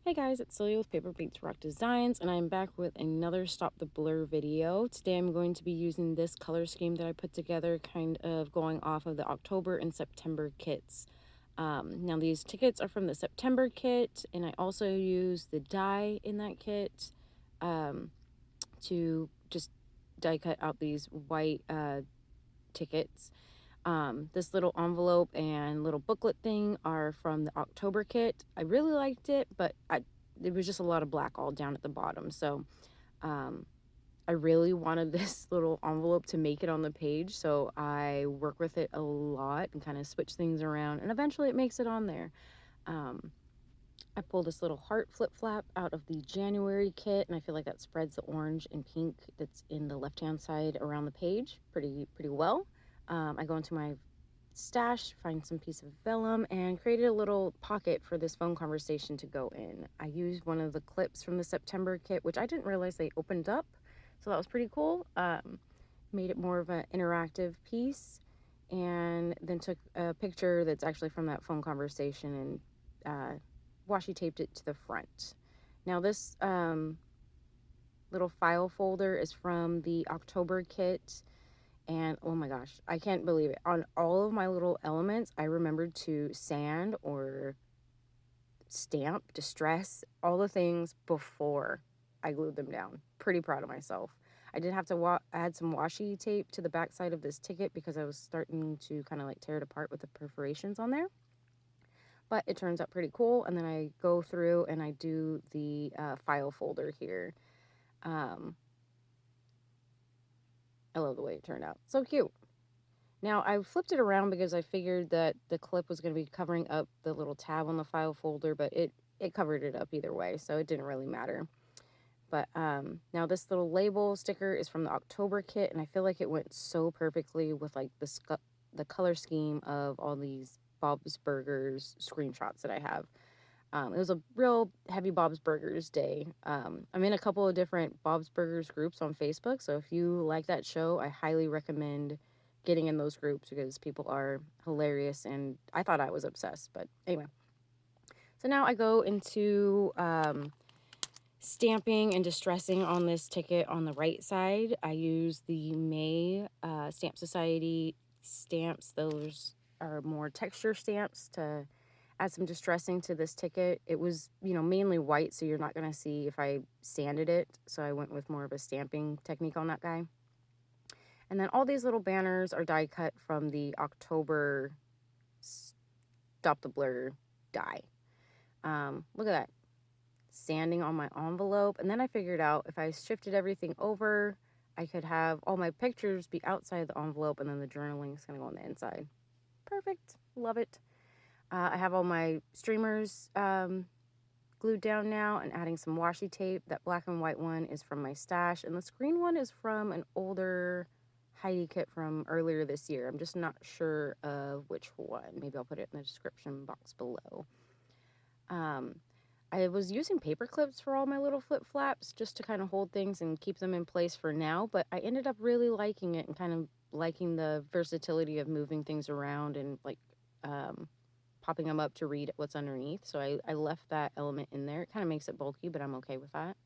Hey guys, it's Celia with Paper Paints Rock Designs, and I'm back with another Stop the Blur video. Today I'm going to be using this color scheme that I put together, kind of going off of the October and September kits. Now these tickets are from the September kit, and I also use the die in that kit to just die cut out these white tickets. This little envelope and little booklet thing are from the October kit. I really liked it, but it was just a lot of black all down at the bottom. So I really wanted this little envelope to make it on the page. So I work with it a lot and kind of switch things around. And eventually it makes it on there. I pulled this little heart flip flap out of the January kit, and I feel like that spreads the orange and pink that's in the left-hand side around the page pretty well. I go into my stash, find some piece of vellum, and created a little pocket for this phone conversation to go in. I used one of the clips from the September kit, which I didn't realize they opened up, so that was pretty cool. Made it more of an interactive piece, and then took a picture that's actually from that phone conversation and washi taped it to the front. Now this little file folder is from the October kit, and oh my gosh, I can't believe it. On all of my little elements, I remembered to sand or stamp, distress, all the things before I glued them down. Pretty proud of myself. I did have to add some washi tape to the back side of this ticket because I was starting to kind of like tear it apart with the perforations on there. But it turns out pretty cool. And then I go through and I do the file folder here. I love the way it turned out. So cute. Now I flipped it around because I figured that the clip was going to be covering up the little tab on the file folder, but it covered it up either way, so it didn't really matter. But now this little label sticker is from the October kit, and I feel like it went so perfectly with like the color scheme of all these Bob's Burgers screenshots that I have. It was a real heavy Bob's Burgers day. I'm in a couple of different Bob's Burgers groups on Facebook, so if you like that show, I highly recommend getting in those groups because people are hilarious, and I thought I was obsessed. But anyway, so now I go into stamping and distressing on this ticket on the right side. I use the May Stamp Society stamps. Those are more texture stamps to add some distressing to this ticket. It was, mainly white, so you're not going to see if I sanded it. So I went with more of a stamping technique on that guy. And then all these little banners are die cut from the October Stop the Blur die. Look at that. Sanding on my envelope. And then I figured out if I shifted everything over, I could have all my pictures be outside the envelope, and then the journaling is going to go on the inside. Perfect. Love it. I have all my streamers glued down now and adding some washi tape. That black and white one is from my stash, and this green one is from an older Heidi kit from earlier this year. I'm just not sure of which one. Maybe I'll put it in the description box below. I was using paper clips for all my little flip flaps just to kind of hold things and keep them in place for now, but I ended up really liking it and kind of liking the versatility of moving things around and like popping them up to read what's underneath. So I left that element in there. It kind of makes it bulky, but I'm okay with that.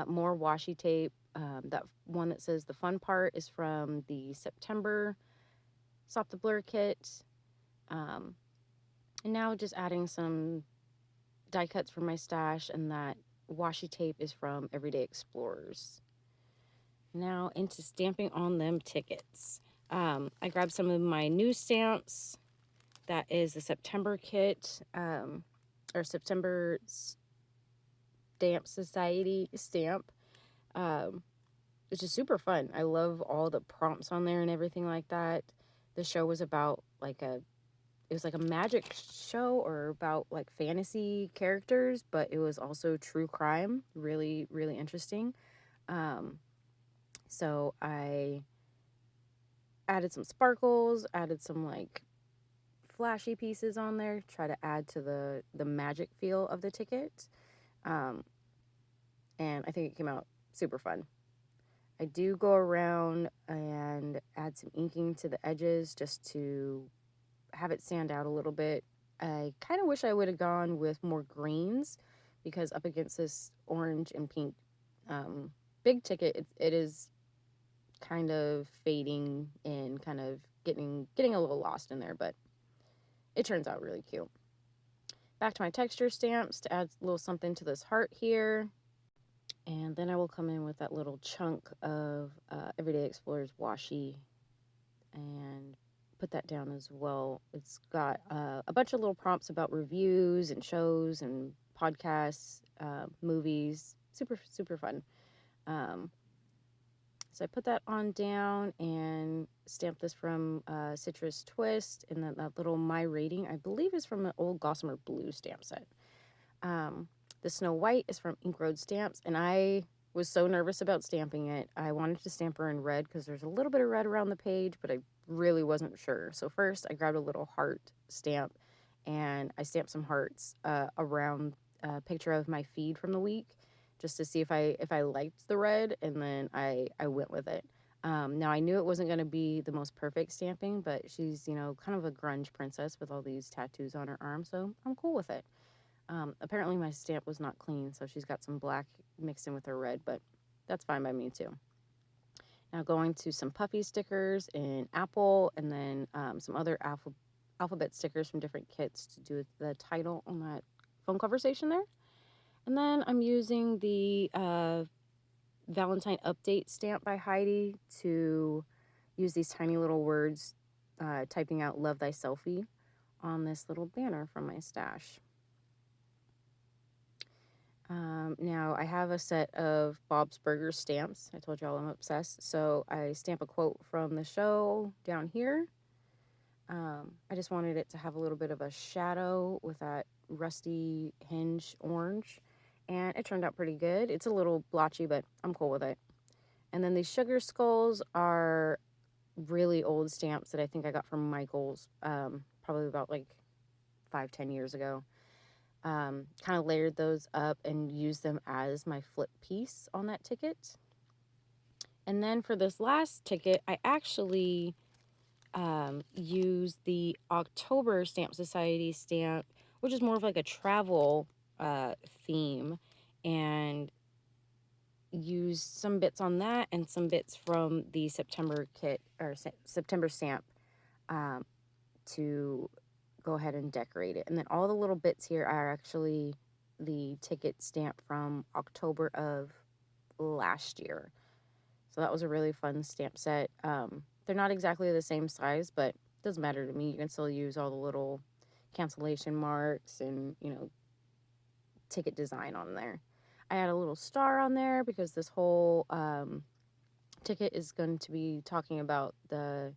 More washi tape. That one that says the fun part is from the September Stop the Blur kit. And now just adding some die cuts from my stash, and that washi tape is from Everyday Explorers. Now into stamping on them tickets. I grabbed some of my new stamps. That is the September kit, or September Stamp Society stamp, which is super fun. I love all the prompts on there and everything like that. The show was about it was like a magic show or about like fantasy characters, but it was also true crime. Really, really interesting. So I added some sparkles, added some like flashy pieces on there, try to add to the magic feel of the ticket. And I think it came out super fun. I do go around and add some inking to the edges just to have it stand out a little bit. I kind of wish I would have gone with more greens because up against this orange and pink big ticket, it is kind of fading and kind of getting a little lost in there, but it turns out really cute. Back to my texture stamps to add a little something to this heart here. And then I will come in with that little chunk of Everyday Explorers washi and put that down as well. It's got a bunch of little prompts about reviews and shows and podcasts, movies. Super, super fun. Um, so I put that on down and stamped this from Citrus Twist. And then that little My Rating, I believe, is from an old Gossamer Blue stamp set. The Snow White is from Ink Road Stamps, and I was so nervous about stamping it. I wanted to stamp her in red because there's a little bit of red around the page, but I really wasn't sure. So first I grabbed a little heart stamp and I stamped some hearts around a picture of my feed from the week just to see if I liked the red, and then I went with it. Now I knew it wasn't going to be the most perfect stamping, but she's, kind of a grunge princess with all these tattoos on her arm, so I'm cool with it. Apparently my stamp was not clean, so she's got some black mixed in with her red, but that's fine by me too. Now going to some puffy stickers in apple, and then some other alphabet stickers from different kits to do with the title on that phone conversation there. And then I'm using the Valentine update stamp by Heidi to use these tiny little words, typing out "Love Thy Selfie" on this little banner from my stash. Now I have a set of Bob's Burgers stamps. I told y'all I'm obsessed. So I stamp a quote from the show down here. I just wanted it to have a little bit of a shadow with that rusty hinge orange. And it turned out pretty good. It's a little blotchy, but I'm cool with it. And then these sugar skulls are really old stamps that I think I got from Michael's, probably about like 5-10 years ago. Kind of layered those up and used them as my flip piece on that ticket. And then for this last ticket, I actually used the October Stamp Society stamp, which is more of like a travel theme, and used some bits on that and some bits from the September kit or September stamp to go ahead and decorate it. And then all the little bits here are actually the ticket stamp from October of last year. So that was a really fun stamp set. They're not exactly the same size, but it doesn't matter to me. You can still use all the little cancellation marks and, ticket design on there. I had a little star on there because this whole ticket is going to be talking about the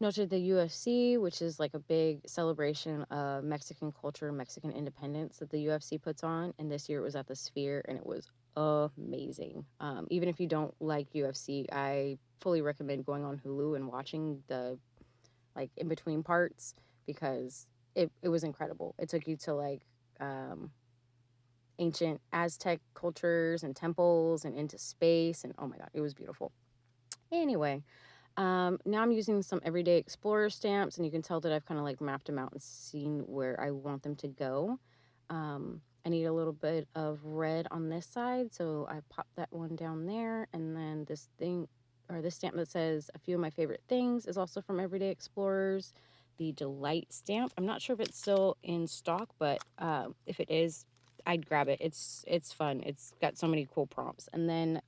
Noche de UFC, which is like a big celebration of Mexican culture, Mexican independence that the UFC puts on. And this year it was at the Sphere, and it was amazing. Even if you don't like UFC, I fully recommend going on Hulu and watching the like in between parts because it was incredible. It took you to like ancient Aztec cultures and temples and into space, and oh my god, it was beautiful. Anyway, now I'm using some Everyday Explorer stamps, and you can tell that I've kind of like mapped them out and seen where I want them to go. I need a little bit of red on this side, so I popped that one down there, and then this thing, or this stamp that says a few of my favorite things is also from Everyday Explorers. The Delight stamp. I'm not sure if it's still in stock, but if it is, I'd grab it. It's fun. It's got so many cool prompts, and then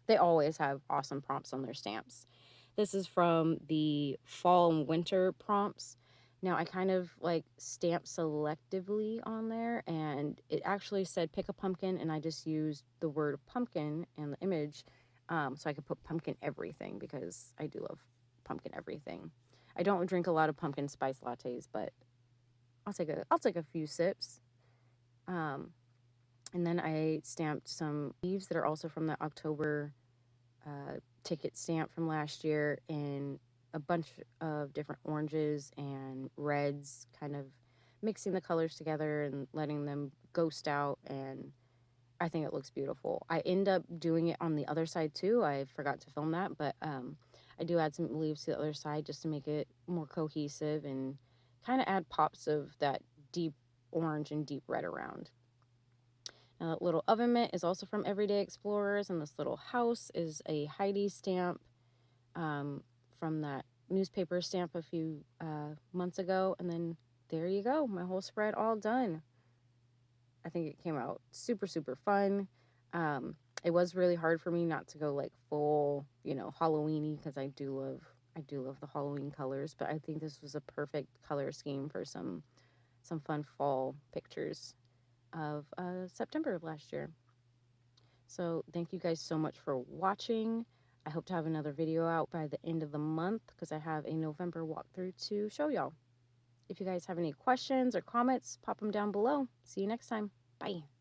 they always have awesome prompts on their stamps. This is from the fall and winter prompts. Now I kind of like stamped selectively on there, and it actually said pick a pumpkin, and I just used the word pumpkin and the image, so I could put pumpkin everything because I do love pumpkin everything. I don't drink a lot of pumpkin spice lattes, but I'll take a few sips. And then I stamped some leaves that are also from the October ticket stamp from last year in a bunch of different oranges and reds, kind of mixing the colors together and letting them ghost out, and I think it looks beautiful. I end up doing it on the other side too. I forgot to film that, but I do add some leaves to the other side just to make it more cohesive and kind of add pops of that deep orange and deep red around. Now, that little oven mitt is also from Everyday Explorers, and this little house is a Heidi stamp from that newspaper stamp a few months ago. And then there you go, my whole spread all done. I think it came out super, super fun. It was really hard for me not to go like full, Halloweeny, because I do love the Halloween colors, but I think this was a perfect color scheme for some fun fall pictures of September of last year. So thank you guys so much for watching. I hope to have another video out by the end of the month because I have a November walkthrough to show y'all. If you guys have any questions or comments, pop them down below. See you next time. Bye.